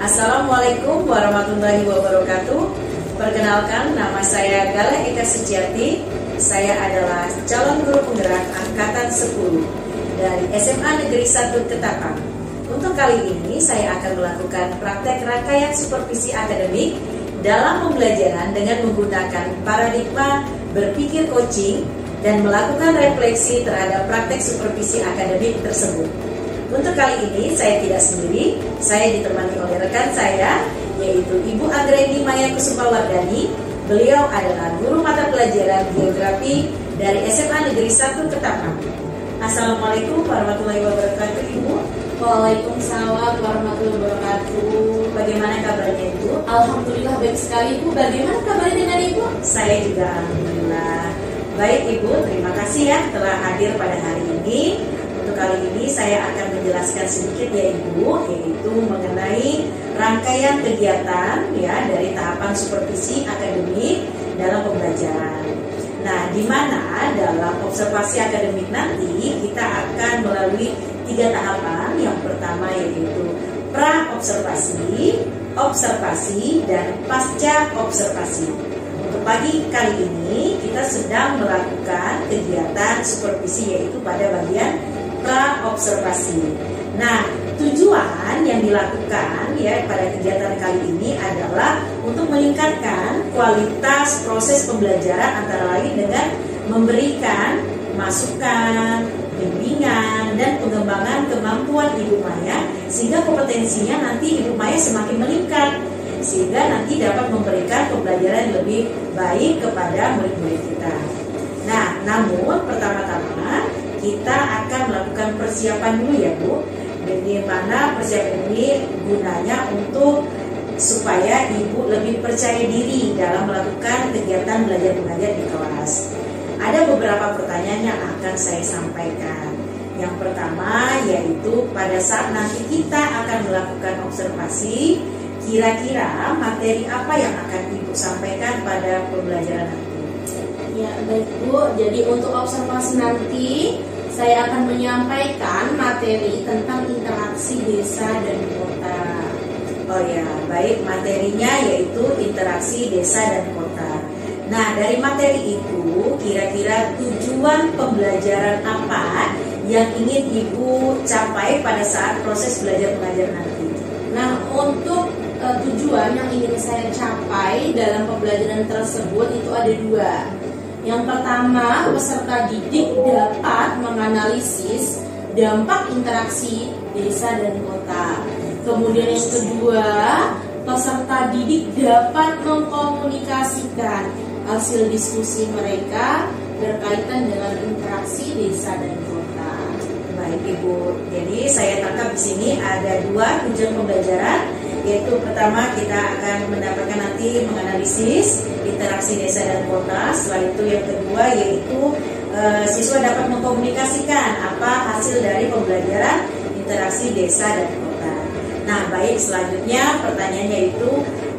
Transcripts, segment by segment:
Assalamualaikum warahmatullahi wabarakatuh. Perkenalkan, nama saya Gala Eka Suciati. Saya adalah calon guru penggerak angkatan 10 dari SMA Negeri 1 Ketapang. Untuk kali ini saya akan melakukan praktek rangkaian supervisi akademik dalam pembelajaran dengan menggunakan paradigma berpikir coaching dan melakukan refleksi terhadap praktek supervisi akademik tersebut. Untuk kali ini saya tidak sendiri, saya ditemani oleh rekan saya, yaitu Ibu Anggreni Maya Kusumawardani. Beliau adalah guru mata pelajaran geografi dari SMA Negeri 1 Ketapang. Assalamualaikum warahmatullahi wabarakatuh, Ibu. Waalaikumsalam warahmatullahi wabarakatuh. Bagaimana kabarnya, Ibu? Alhamdulillah baik sekali, Ibu. Bagaimana kabarnya dengan Ibu? Saya juga alhamdulillah baik, Ibu. Terima kasih ya telah hadir pada hari ini. Untuk kali ini saya akan menjelaskan sedikit ya, Ibu, yaitu mengenai rangkaian kegiatan ya dari tahapan supervisi akademik dalam pembelajaran. Nah, di mana dalam observasi akademik nanti kita akan melalui 3 tahapan. Yang pertama yaitu pra-observasi, observasi, dan pasca observasi. Untuk pagi kali ini kita sedang melakukan kegiatan supervisi yaitu pada bagian pra-observasi. Nah, tujuan yang dilakukan ya pada kegiatan kali ini adalah untuk meningkatkan kualitas proses pembelajaran, antara lain dengan memberikan masukan, bimbingan, dan pengembangan kemampuan Ibu Maya sehingga kompetensinya nanti Ibu Maya semakin meningkat, sehingga nanti dapat memberikan pembelajaran lebih baik kepada murid-murid kita. Nah, namun pertama-tama kita akan melakukan persiapan dulu ya, Bu. Di mana persiapan ini gunanya untuk supaya Ibu lebih percaya diri dalam melakukan kegiatan belajar mengajar di kelas. Ada beberapa pertanyaan yang akan saya sampaikan. Yang pertama yaitu pada saat nanti kita akan melakukan observasi, kira-kira materi apa yang akan Ibu sampaikan pada pembelajaran nanti? Ya, baik, Bu. Jadi untuk observasi nanti saya akan menyampaikan materi tentang interaksi desa dan kota. Oh ya, baik, materinya yaitu interaksi desa dan kota. Nah, dari materi itu kira-kira tujuan pembelajaran apa yang ingin Ibu capai pada saat proses belajar mengajar nanti? Nah, untuk tujuan yang ingin saya capai dalam pembelajaran tersebut itu ada 2. Yang pertama, peserta didik dapat menganalisis dampak interaksi desa dan kota. Kemudian yang kedua, peserta didik dapat mengkomunikasikan hasil diskusi mereka berkaitan dengan interaksi desa dan kota. Baik, Ibu. Jadi saya tangkap di sini ada 2 tujuan pembelajaran, yaitu pertama kita akan mendapatkan nanti menganalisis interaksi desa dan kota. Setelah itu yang kedua yaitu siswa dapat mengkomunikasikan apa hasil dari pembelajaran interaksi desa dan kota. Nah, baik, selanjutnya pertanyaannya itu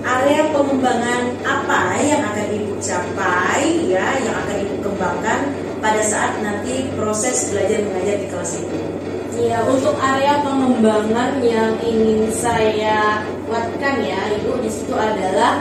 area pengembangan apa yang akan Ibu capai ya, yang akan Ibu kembangkan pada saat nanti proses belajar mengajar di kelas itu? Ya, untuk area pengembangan yang ingin saya kuatkan ya, Ibu, di situ adalah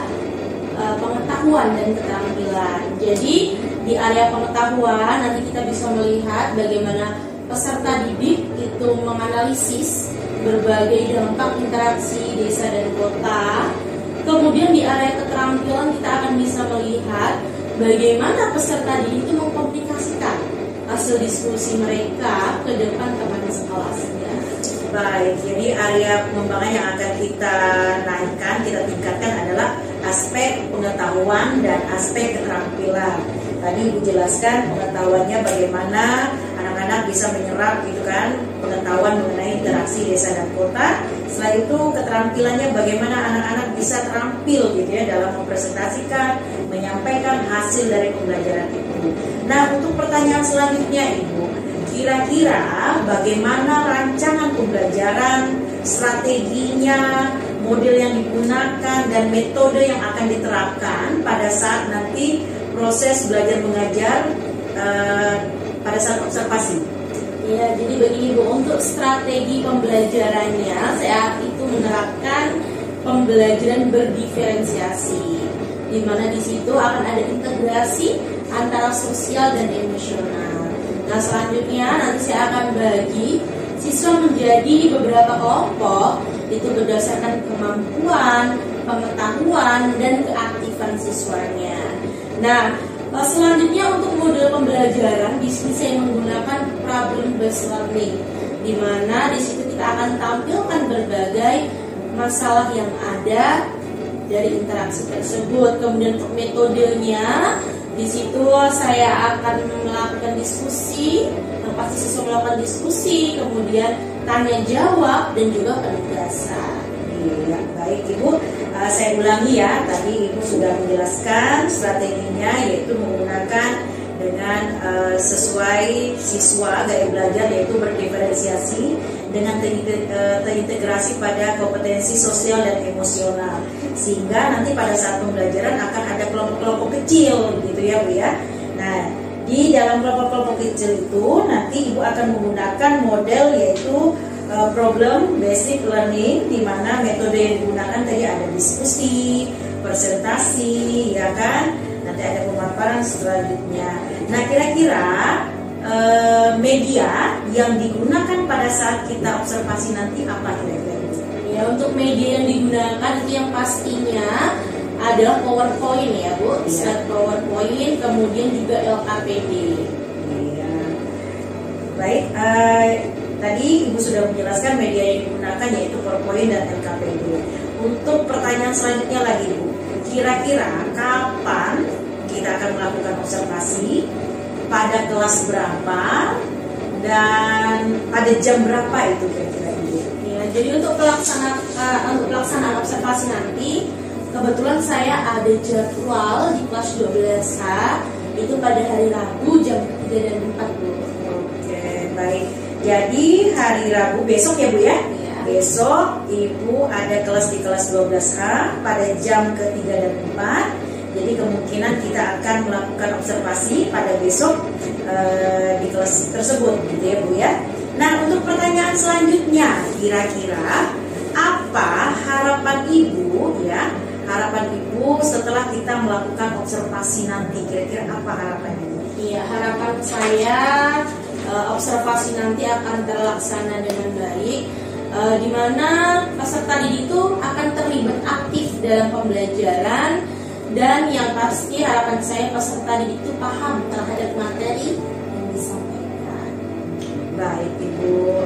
pengetahuan dan keterampilan. Jadi di area pengetahuan nanti kita bisa melihat bagaimana peserta didik itu menganalisis berbagai dampak interaksi desa dan kota. Kemudian di area keterampilan kita akan bisa melihat bagaimana peserta didik itu mengkomunikasikan hasil diskusi mereka ke depan kepada sekolah. Baik, jadi area pengembangan yang akan kita naikkan, kita tingkatkan adalah aspek pengetahuan dan aspek keterampilan. Tadi Ibu jelaskan pengetahuannya bagaimana anak-anak bisa menyerap gitu kan, pengetahuan mengenai interaksi desa dan kota. Setelah itu keterampilannya bagaimana anak-anak bisa terampil gitu ya dalam mempresentasikan, menyampaikan hasil dari pembelajaran itu. Nah, untuk pertanyaan selanjutnya, Ibu, kira-kira bagaimana rancangan pembelajaran, strateginya, model yang digunakan, dan metode yang akan diterapkan pada saat nanti proses belajar mengajar pada saat observasi? Ya, jadi begini, Bu, untuk strategi pembelajarannya saya itu menerapkan pembelajaran berdiferensiasi, di mana di situ akan ada integrasi antara sosial dan emosional. Nah, selanjutnya nanti saya akan bagi siswa menjadi beberapa kelompok, itu berdasarkan kemampuan, pengetahuan, dan keaktifan siswanya. Nah, selanjutnya untuk model pembelajaran di sini saya menggunakan problem based learning, di mana di situ kita akan tampilkan berbagai masalah yang ada dari interaksi tersebut. Kemudian untuk metodenya, di situ saya akan melakukan diskusi, yang pasti siswa melakukan diskusi, kemudian tanya jawab dan juga penugasan. Iya, baik Ibu. Saya ulangi ya, tadi Ibu sudah menjelaskan strateginya, yaitu menggunakan dengan sesuai siswa gaya belajar, yaitu berdiferensiasi dengan terintegrasi pada kompetensi sosial dan emosional, sehingga nanti pada saat pembelajaran akan ada kelompok-kelompok kecil gitu ya Bu ya. Nah, di dalam kelompok-kelompok kecil itu nanti Ibu akan menggunakan model yaitu problem basic learning, di mana metode yang digunakan tadi ada diskusi, presentasi, ya kan? Nanti ada pemaparan selanjutnya. Nah, kira-kira media yang digunakan pada saat kita observasi nanti apa kira-kira? Ya, untuk media yang digunakan itu yang pastinya adalah PowerPoint ya Bu, slide PowerPoint, kemudian juga LKPD. Iya. Baik, tadi Ibu sudah menjelaskan media yang digunakan yaitu PowerPoint dan LKPD. Untuk pertanyaan selanjutnya lagi Bu, kira-kira kapan kita akan melakukan observasi, pada kelas berapa, dan pada jam berapa itu kira-kira Ibu? Ya, jadi untuk pelaksanaan observasi nanti, kebetulan saya ada jadwal di kelas 12H itu pada hari Rabu jam 3 dan 4 Bu. Oke, baik. Jadi hari Rabu besok ya Bu ya? Ya. Besok Ibu ada kelas di kelas 12H pada jam ke-3 dan 4. Jadi kemungkinan kita akan melakukan observasi pada besok di kelas tersebut gitu ya Bu ya. Nah, untuk pertanyaan selanjutnya, kira-kira apa harapan Ibu ya? Harapan Ibu setelah kita melakukan observasi nanti, kira-kira apa harapan Ibu? Iya, harapan saya observasi nanti akan terlaksana dengan baik, di mana peserta didik itu akan terlibat aktif dalam pembelajaran, dan yang pasti harapan saya peserta didik itu paham terhadap materi yang disampaikan. Baik Ibu,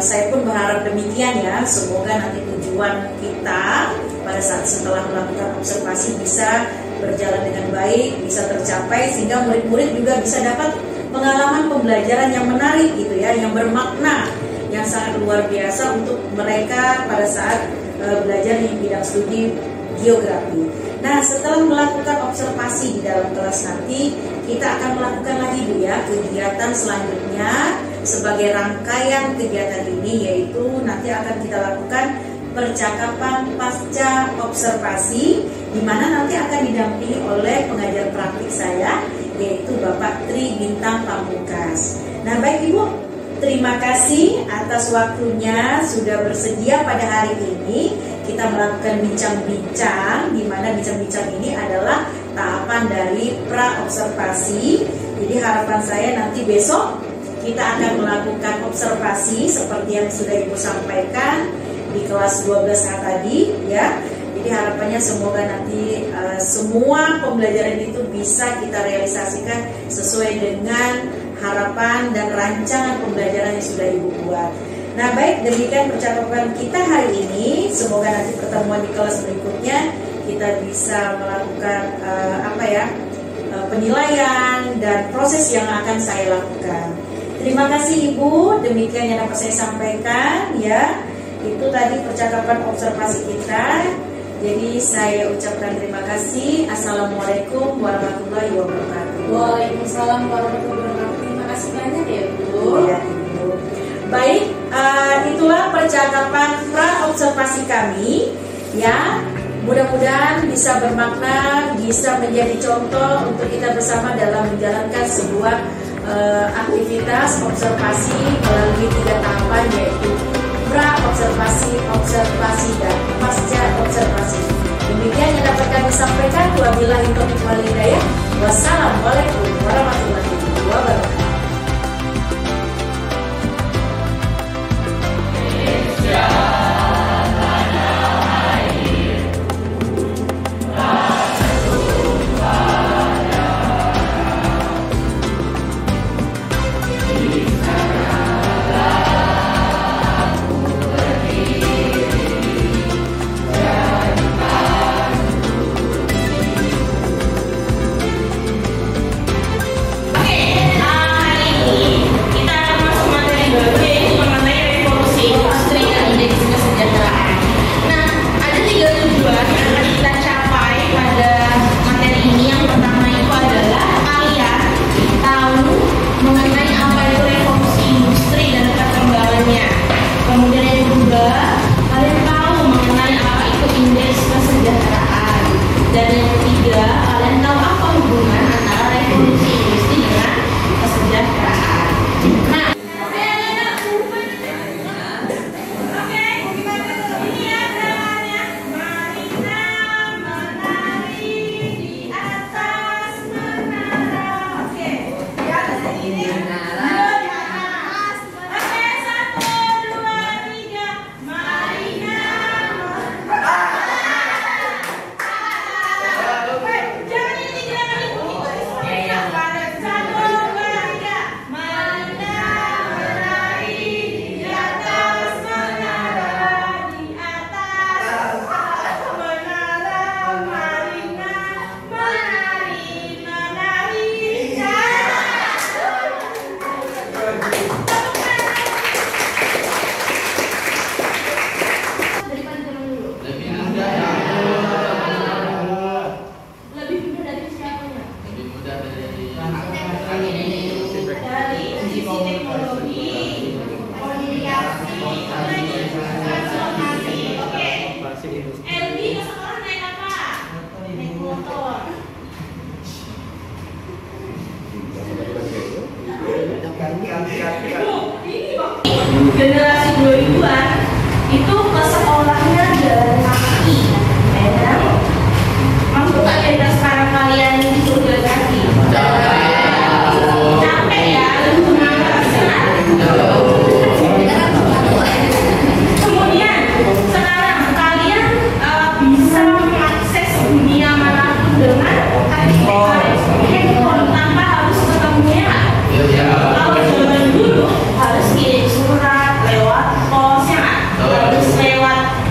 saya pun berharap demikian ya. Semoga nanti tujuan kita pada saat setelah melakukan observasi bisa berjalan dengan baik, bisa tercapai, sehingga murid-murid juga bisa dapat pengalaman pembelajaran yang menarik gitu ya, yang bermakna, yang sangat luar biasa untuk mereka pada saat belajar di bidang studi geografi. Nah, setelah melakukan observasi di dalam kelas nanti, kita akan melakukan lagi Bu ya kegiatan selanjutnya sebagai rangkaian kegiatan ini, yaitu nanti akan kita lakukan percakapan pasca observasi, di mana nanti akan didampingi oleh pengajar praktik saya, yaitu Bapak Tri Bintang Pamungkas. Nah, baik Ibu, terima kasih atas waktunya sudah bersedia pada hari ini. Kita melakukan bincang-bincang, di mana bincang-bincang ini adalah tahapan dari pra-observasi. Jadi harapan saya nanti besok kita akan melakukan observasi seperti yang sudah Ibu sampaikan di kelas 12A tadi ya. Jadi harapannya semoga nanti semua pembelajaran itu bisa kita realisasikan sesuai dengan harapan dan rancangan pembelajaran yang sudah Ibu buat. Nah, baik, demikian percakapan kita hari ini. Semoga nanti pertemuan di kelas berikutnya kita bisa melakukan penilaian dan proses yang akan saya lakukan. Terima kasih Ibu, demikian yang dapat saya sampaikan ya. Itu tadi percakapan observasi kita. Jadi saya ucapkan terima kasih. Assalamualaikum warahmatullahi wabarakatuh. Waalaikumsalam warahmatullahi wabarakatuh. Terima kasih banyak ya Bu. Ya, Ibu. Baik, itulah percakapan pra-observasi kami ya. Mudah-mudahan bisa bermakna, bisa menjadi contoh untuk kita bersama dalam menjalankan sebuah aktivitas observasi melalui 3 tahapan, yaitu pra-observasi, observasi, dan pasca Wabillahi taufiq wal hidayah. Wassalamualaikum warahmatullahi wabarakatuh. Dan yang ketiga, kalian tahu apa hubungan antara revolusi industri dengan kesejahteraan? Nah, ini ya drama-nya. Marina menari di atas menara. Oke, ya ini. Generasi 2000-an itu ke sekolahnya jalan kaki, ya kan? Mampu gak kira sekarang kalian disuruh jalan kaki? Capek ya, lebih semangat sekarang. Kemudian sekarang kalian bisa mengakses dunia manapun dengan handphone tanpa harus ketemu ya. Kalau zaman dulu harus kirim surat lewat pos ya, harus lewat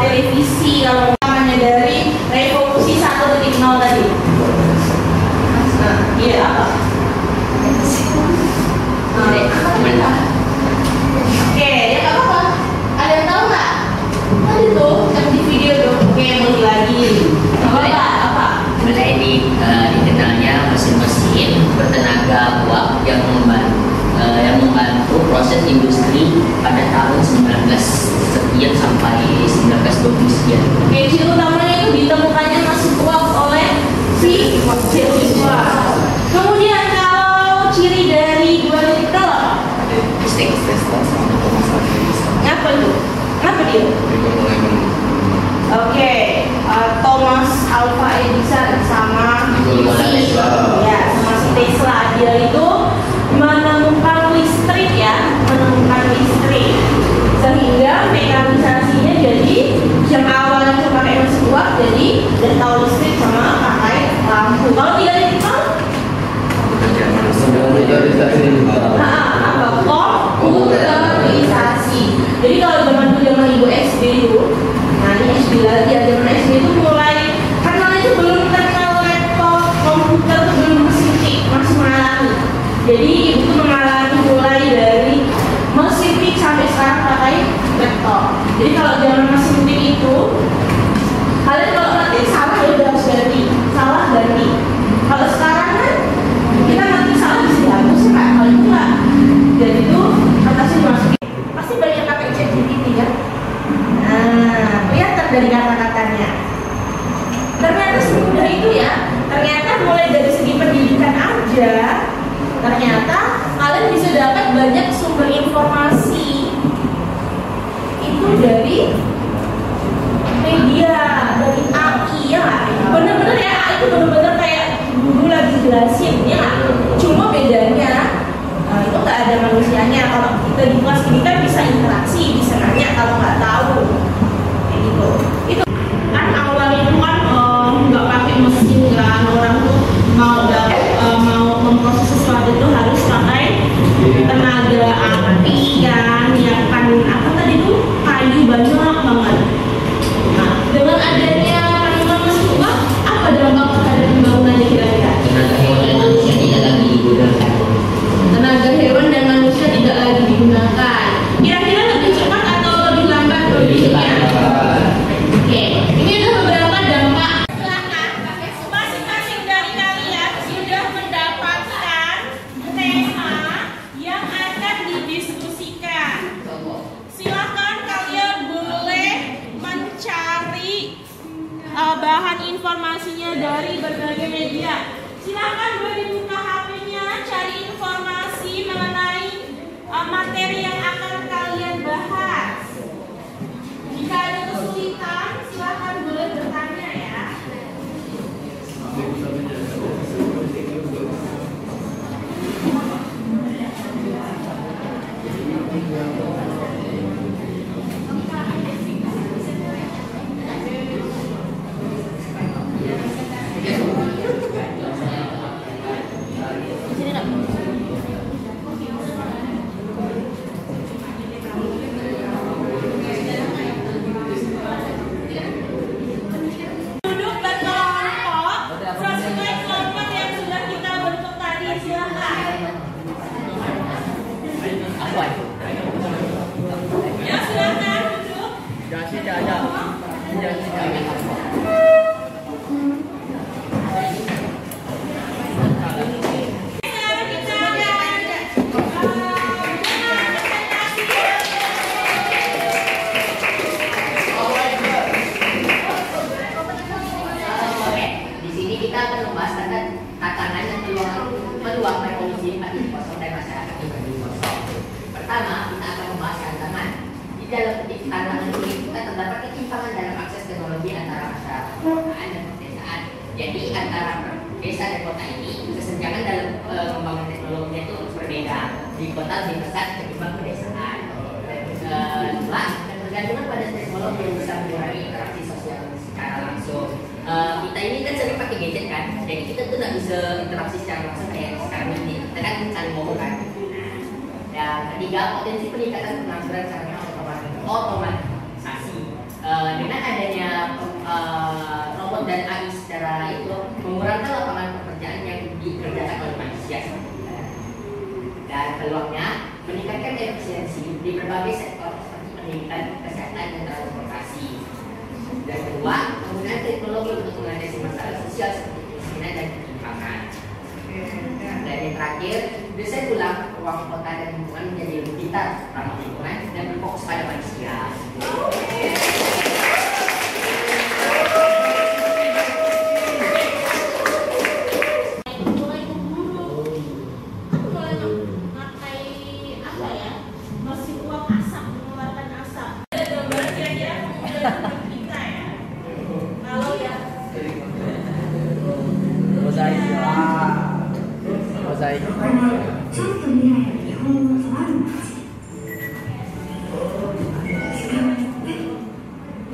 televisi. Kalau namanya dari revolusi 1.0 tadi. Nah, iya apa? Oke, ya nggak apa-apa. Ada yang tahu nggak? Tadi tuh yang di video tuh. Oke, mulai lagi. Apa? Mulai dikenalnya mesin-mesin bertenaga uap yang membantu proses industri pada tahun 19 sekian sampai 1920 sekian. Oke, ciri utamanya itu ditemukannya mesin uap oleh si siswa. Kemudian kalau ciri dari 2.0 apa tuh? Apa dia? Oke, Thomas Alva Edison sama si Tesla. Dia itu menemukan listrik ya, sehingga mekanisasinya jadi yang awalnya cuma pakai mesin uap jadi dan tahu listrik sama pakai lampu. Kalau tidak digital komputerisasi. Jadi kalau zaman ibu SD itu, nah ini SD lagi ya, zaman SD itu mulai karena itu belum kenal laptop, komputer itu belum mesin tik, masih mengalami. Jadi ibu tuh mengalami mulai dari mesin tik sampai sekarang pakai laptop. Jadi kalau zaman mesin tik itu, kalian kalau nanti salah ya udah harus ganti, salah ganti. Kalau sekarang kan kita nanti salah bisa dihapus ya, kalau itu enggak. Jadi itu atasnya dimasukin. Pasti banyak pakai ChatGPT ya. Nah, kelihatan dari kata-katanya. adanya kandungan mesin uap, apa dampak terhadap pembangunannya kira-kira? Tenaga hewan dan manusia tidak lagi digunakan. Kira-kira lebih cepat atau lebih lambat produksinya? Oke, ini ada beberapa dampak. Silakan, masing-masing dari kalian sudah mendapatkan tema yang akan didiskusikan. Silakan kalian boleh mencari bahan informasinya dari berbagai media. Silakan boleh dibuka HP-nya, cari informasi mengenai materi yang akan kalian bahas. Jika ada kesulitan, silakan boleh bertanya ya. Duduk berkelompok sesuai kelompok yang sudah kita bentuk tadi. Silakan. Ya, silakan duduk. Sekarang kita Oke, di sini kita akan membahas tentang tatanan dan peluang revolusi 4.0 dan masyarakat yang ber-2.0. Pertama, kita akan membahas tantangan. Di dalam tantangan ini kita terdapat ketimpangan dalam akses teknologi antara masyarakat perkotaan dan pedesaan. Jadi antara desa dan kota ini kesenjangan dalam pembangunan teknologinya itu berbeda. Di kota lebih besar ketimbang pedesaan. Dan kedua, ketergantungan pada teknologi yang bisa mengurangi interaksi sosial secara langsung. Kita ini kan sering pakai gadget kan, jadi kita tuh nggak bisa interaksi secara langsung kayak sekarang ini. Kita kan saling ngomong kan. Dan ketiga, potensi peningkatan pengangguran secara otomatisasi. Dengan adanya robot dan AI secara itu mengurangkan lapangan pekerjaan yang dikerjakan oleh manusia. Dan peluangnya meningkatkan efisiensi di berbagai sektor seperti pendidikan, kesehatan, dan transportasi. Dan kedua, penggunaan teknologi untuk mengatasi masalah sosial seperti kemiskinan dan ketimpangan. Dan yang terakhir, desain ulang ruang kota dan lingkungan menjadi lebih pintar, ramah lingkungan, dan berfokus pada manusia. mesin uap asap, mengeluarkan asap. Ada gambaran kira-kira kemudian kita ya. Kalau ya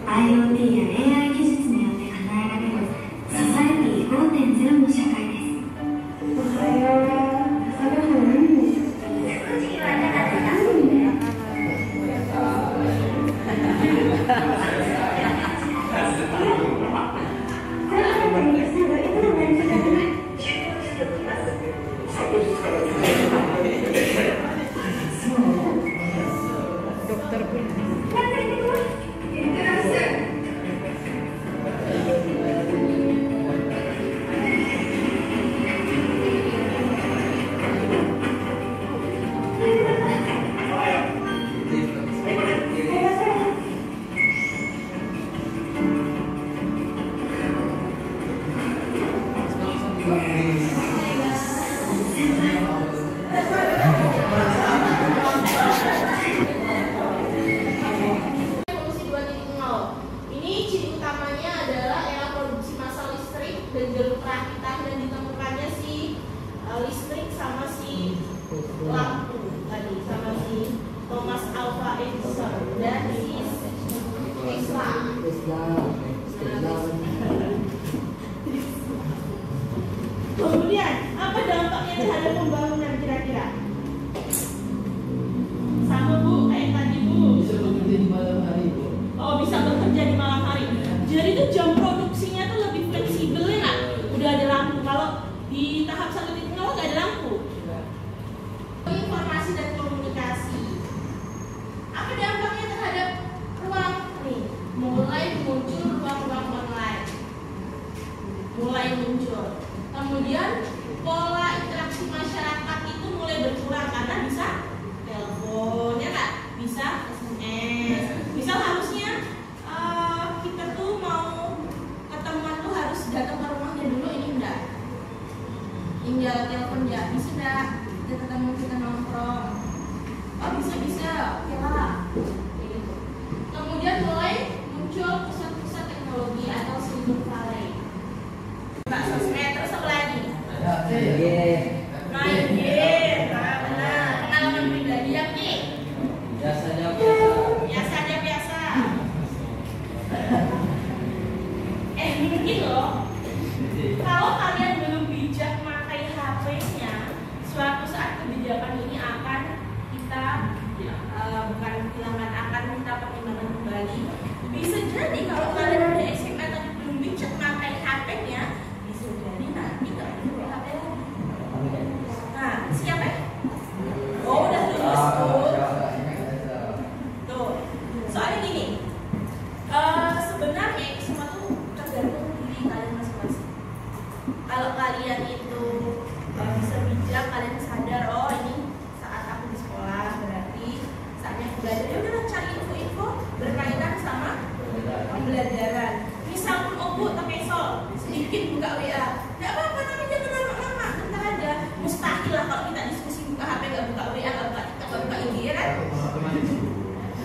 IoT や AI 技術によって叶えられるソサエティ5.0の社会です。おはよう。Kemudian, apa dampaknya terhadap pembangunan kira-kira? Sama Bu, kayak tadi Bu. Bisa bekerja di malam hari, Bu. Oh, bisa bekerja di malam hari. Jadi itu tinggal telepon ya, bisa nggak kita ketemu, kita nongkrong. Oh bisa, oke lah. Kayak gitu. Kemudian mulai muncul pusat-pusat teknologi atau Silicon Valley. Mbak sosmed, terus apa lagi? Nah, benar. Pengalaman pribadi yang nih. Biasa aja. Mungkin loh. Kalau kalian belum bijak memakai HP-nya, suatu saat kebijakan ini akan kita bukan kehilangan, akan kita pertimbangkan kembali. Bisa jadi kalau kalian ada SMA tapi belum bijak memakai HP-nya, bisa jadi nanti nggak perlu HP lagi. Nah, siapa? Oh, udah lulus tuh. Soalnya gini, sebenarnya semua tuh tergantung diri kalian masing-masing. Kalau kalian itu bisa bijak, kalian sadar, oh ini saat aku di sekolah berarti saatnya aku belajar. Ya udah cari info-info berkaitan sama pembelajaran. Misal pun obu tapi sedikit buka WA, nggak apa-apa, namanya jangan lama-lama, bentar aja. Mustahil lah kalau kita diskusi buka HP nggak buka WA, nggak buka IG, ya kan?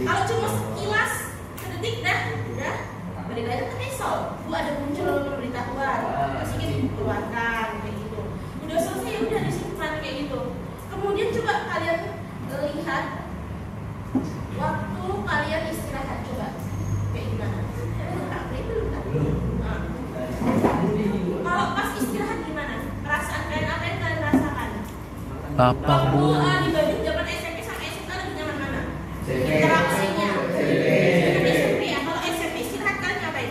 Kalau cuma sekilas sedetik dah, udah balik lagi ke esol. Bu ada muncul pemberitahuan, pasti kita keluarkan kayak gitu. Udah selesai ya udah disimpan kayak gitu. Kemudian coba kalian lihat waktu kalian istirahat, coba kayak gimana? Belum kan? Nah. Kalau pas istirahat gimana? Perasaan kalian apa yang kalian rasakan? Lapar, Bu. Dibanding zaman SMP sampai SMA lebih nyaman mana? Interaksinya. SMP ya, kalau SMP istirahat kalian ngapain?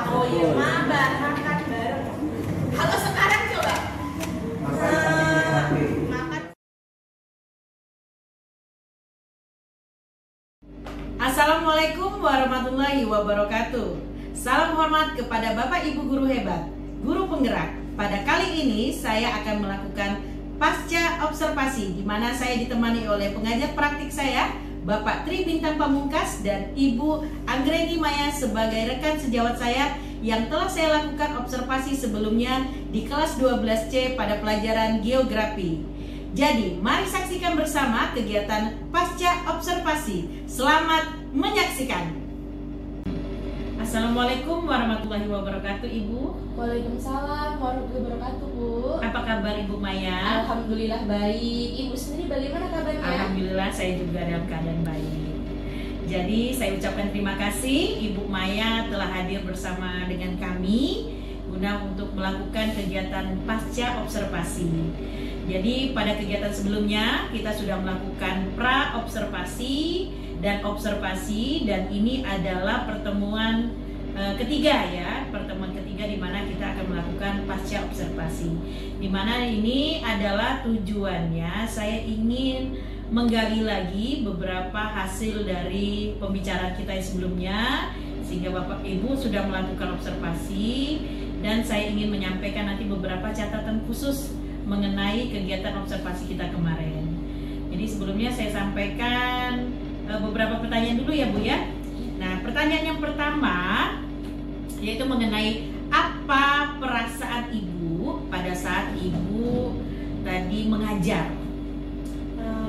Oh iya, mabar, makan bareng. Kalau sekarang coba makan. Assalamualaikum warahmatullahi wabarakatuh. Salam hormat kepada Bapak Ibu guru hebat, guru penggerak. Pada kali ini saya akan melakukan pasca observasi, di mana saya ditemani oleh pengajar praktik saya, Bapak Tri Bintang Pamungkas dan Ibu Anggreni Maya sebagai rekan sejawat saya yang telah saya lakukan observasi sebelumnya di kelas 12C pada pelajaran geografi. Jadi, mari saksikan bersama kegiatan pasca observasi. Selamat menyaksikan. Assalamualaikum warahmatullahi wabarakatuh, Ibu. Waalaikumsalam warahmatullahi wabarakatuh, Bu. Apa kabar Ibu Maya? Alhamdulillah baik. Ibu sendiri bagaimana kabarnya? Alhamdulillah saya juga dalam keadaan baik. Jadi saya ucapkan terima kasih Ibu Maya telah hadir bersama dengan kami guna untuk melakukan kegiatan pasca observasi. Jadi pada kegiatan sebelumnya kita sudah melakukan pra observasi dan observasi, dan ini adalah pertemuan ketiga ya, pertemuan ketiga di mana kita akan melakukan pasca observasi. Di mana ini adalah tujuannya saya ingin menggali lagi beberapa hasil dari pembicaraan kita yang sebelumnya, sehingga Bapak Ibu sudah melakukan observasi, dan saya ingin menyampaikan nanti beberapa catatan khusus mengenai kegiatan observasi kita kemarin. Jadi sebelumnya saya sampaikan beberapa pertanyaan dulu ya Bu ya. Nah, pertanyaan yang pertama yaitu mengenai apa perasaan Ibu pada saat Ibu tadi mengajar.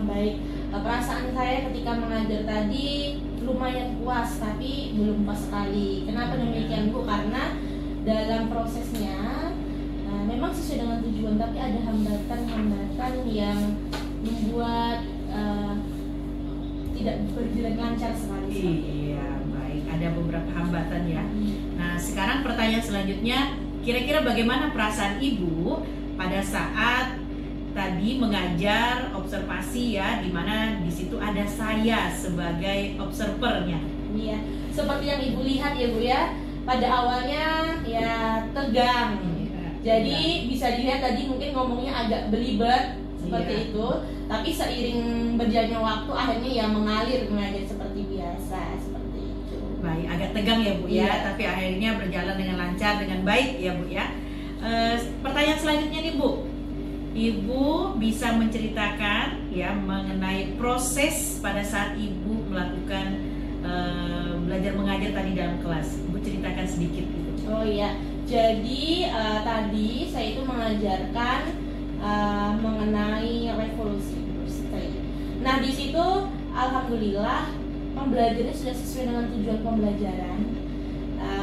Baik, perasaan saya ketika mengajar tadi lumayan puas, tapi belum puas sekali. Kenapa demikian Bu? Karena dalam prosesnya memang sesuai dengan tujuan, tapi ada hambatan-hambatan yang membuat tidak berjalan lancar sekali. Iya, baik. Ada beberapa hambatan ya. Nah, sekarang pertanyaan selanjutnya, kira-kira bagaimana perasaan Ibu pada saat tadi mengajar observasi ya, di mana di situ ada saya sebagai observernya. Iya, seperti yang Ibu lihat ya Bu ya. Pada awalnya ya tegang. Jadi bisa dilihat tadi mungkin ngomongnya agak belibet seperti itu, tapi seiring berjalannya waktu akhirnya ya mengalir seperti biasa, seperti itu. Baik, agak tegang ya Bu ya, tapi akhirnya berjalan dengan lancar, dengan baik ya Bu ya. Pertanyaan selanjutnya nih Bu, Ibu bisa menceritakan ya mengenai proses pada saat Ibu melakukan belajar mengajar tadi dalam kelas? Ibu ceritakan sedikit gitu. Oh iya, jadi tadi saya itu mengajarkan mengenai revolusi industri. Nah di situ alhamdulillah pembelajarannya sudah sesuai dengan tujuan pembelajaran.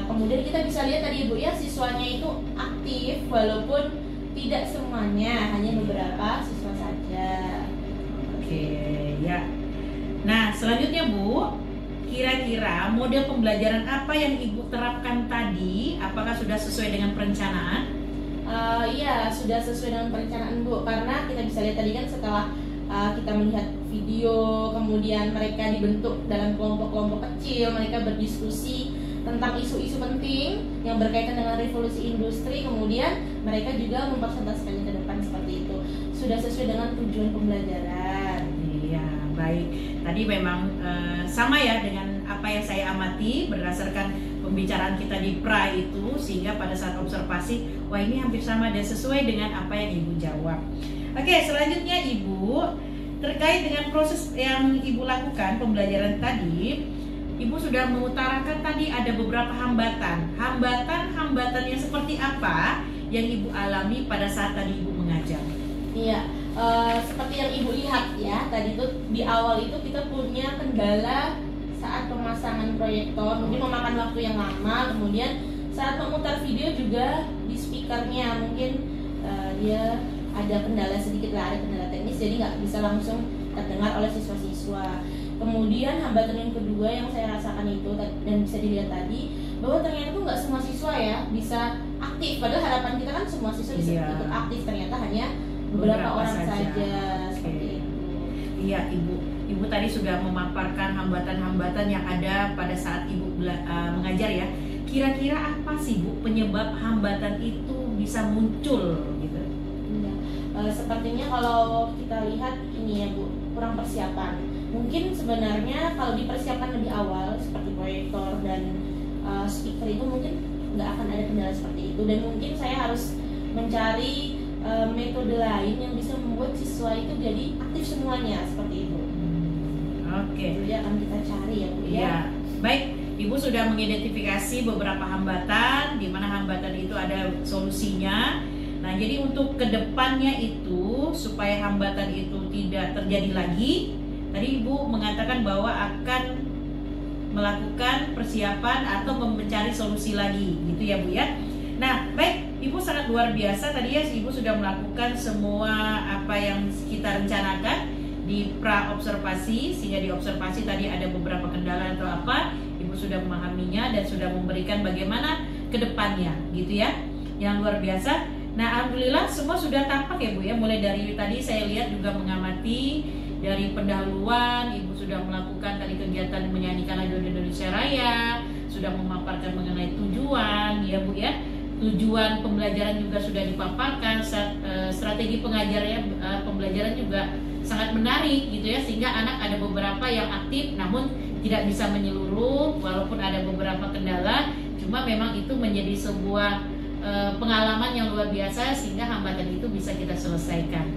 Kemudian kita bisa lihat tadi Ibu ya, siswanya itu aktif walaupun tidak semuanya, hanya beberapa siswa saja. Oke, ya. Nah, selanjutnya Bu, kira-kira model pembelajaran apa yang Ibu terapkan tadi? Apakah sudah sesuai dengan perencanaan? Iya, sudah sesuai dengan perencanaan Bu, karena kita bisa lihat tadi kan setelah kita melihat video, kemudian mereka dibentuk dalam kelompok-kelompok kecil, mereka berdiskusi tentang isu-isu penting yang berkaitan dengan revolusi industri, kemudian mereka juga mempresentasikannya ke depan seperti itu. Sudah sesuai dengan tujuan pembelajaran. Iya, baik. Tadi memang sama ya dengan apa yang saya amati berdasarkan pembicaraan kita di pra itu, sehingga pada saat observasi, wah ini hampir sama dan sesuai dengan apa yang Ibu jawab. Oke, selanjutnya Ibu, terkait dengan proses yang Ibu lakukan pembelajaran tadi, Ibu sudah mengutarakan tadi ada beberapa hambatan. Hambatan yang seperti apa yang Ibu alami pada saat tadi Ibu mengajar? Iya, seperti yang Ibu lihat ya, tadi itu di awal itu kita punya kendala saat pemasangan proyektor, mungkin memakan waktu yang lama. Kemudian saat memutar video juga di speakernya mungkin dia ada kendala sedikit lah, ada kendala teknis, jadi nggak bisa langsung terdengar oleh siswa-siswa. Kemudian hambatan yang kedua yang saya rasakan itu dan bisa dilihat tadi, bahwa ternyata tuh nggak semua siswa ya bisa aktif. Padahal harapan kita kan semua siswa bisa ikut aktif, ternyata hanya beberapa orang saja. Seperti itu. Iya Ibu tadi sudah memaparkan hambatan-hambatan yang ada pada saat Ibu mengajar ya. Kira-kira apa sih Bu penyebab hambatan itu bisa muncul gitu? Sepertinya kalau kita lihat ini ya Bu, kurang persiapan. Mungkin sebenarnya kalau dipersiapkan lebih awal seperti proyektor dan speaker itu mungkin nggak akan ada kendala seperti itu. Dan mungkin saya harus mencari metode lain yang bisa membuat siswa itu jadi aktif semuanya seperti itu. Oke. Jadi akan kita cari ya Bu ya. Iya. Baik, Ibu sudah mengidentifikasi beberapa hambatan, di mana hambatan itu ada solusinya. Nah, jadi untuk kedepannya itu supaya hambatan itu tidak terjadi lagi, tadi Ibu mengatakan bahwa akan melakukan persiapan atau mencari solusi lagi, gitu ya Bu ya. Nah, baik, Ibu sangat luar biasa tadi ya, Ibu sudah melakukan semua apa yang kita rencanakan di pra observasi, sehingga di observasi tadi ada beberapa kendala atau apa, Ibu sudah memahaminya dan sudah memberikan bagaimana kedepannya, gitu ya, yang luar biasa. Nah, alhamdulillah semua sudah tampak ya Bu ya. Mulai dari tadi saya lihat juga mengamati dari pendahuluan, Ibu sudah melakukan tadi kegiatan menyanyikan lagu Indonesia Raya, sudah memaparkan mengenai tujuan ya Bu ya. Tujuan pembelajaran juga sudah dipaparkan, strategi pengajarannya, pembelajaran juga sangat menarik gitu ya, sehingga anak ada beberapa yang aktif namun tidak bisa menyeluruh walaupun ada beberapa kendala, cuma memang itu menjadi sebuah pengalaman yang luar biasa sehingga hambatan itu bisa kita selesaikan.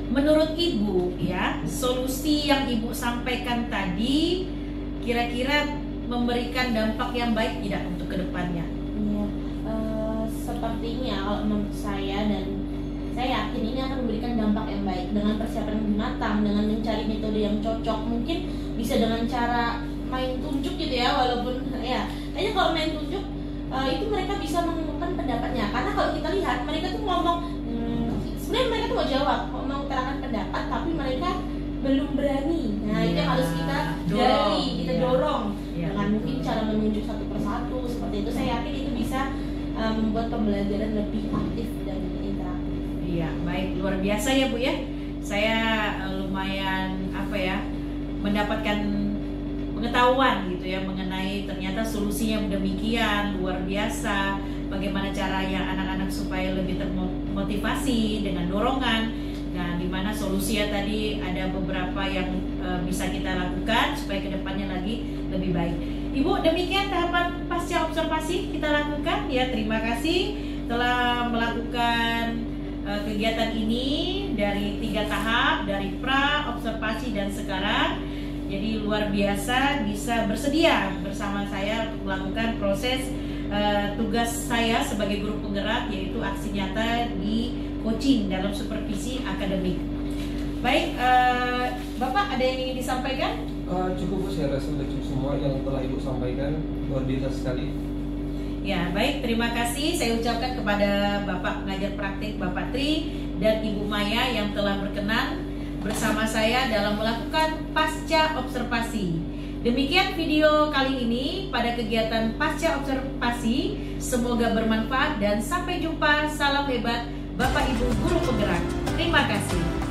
Menurut Ibu ya, solusi yang Ibu sampaikan tadi kira-kira memberikan dampak yang baik tidak untuk kedepannya? Iya, sepertinya kalau menurut saya dan saya yakin ini akan memberikan dampak yang baik dengan persiapan yang matang, dengan mencari metode yang cocok. Mungkin bisa dengan cara main tunjuk gitu ya, walaupun ya kayaknya kalau main tunjuk itu mereka bisa mengumumkan pendapatnya. Karena kalau kita lihat mereka tuh ngomong, sebenarnya mereka tuh mau jawab, mau mengutarakan pendapat, tapi mereka belum berani. Nah itu yang harus kita dorong dengan mungkin cara menunjuk satu persatu seperti itu. Saya yakin itu bisa membuat pembelajaran lebih aktif dan interaktif. Iya, baik, luar biasa ya Bu ya. Saya lumayan mendapatkan pengetahuan gitu ya mengenai ternyata solusinya demikian luar biasa. Bagaimana caranya anak-anak supaya lebih termotivasi dengan dorongan. Nah, dimana solusinya tadi ada beberapa yang bisa kita lakukan supaya kedepannya lagi lebih baik. Ibu, demikian tahapan pasca observasi kita lakukan ya. Terima kasih telah melakukan kegiatan ini dari 3 tahap, dari pra, observasi dan sekarang. Jadi luar biasa bisa bersedia bersama saya untuk melakukan proses tugas saya sebagai guru penggerak, yaitu aksi nyata di coaching dalam supervisi akademik. Baik, Bapak ada yang ingin disampaikan? Cukup Bu, saya rasa sudah cukup semua yang telah Ibu sampaikan, luar biasa sekali. Ya, baik, terima kasih saya ucapkan kepada Bapak pengajar praktik Bapak Tri dan Ibu Maya yang telah berkenan bersama saya dalam melakukan pasca observasi. Demikian video kali ini pada kegiatan pasca observasi. Semoga bermanfaat dan sampai jumpa. Salam hebat Bapak Ibu guru penggerak. Terima kasih.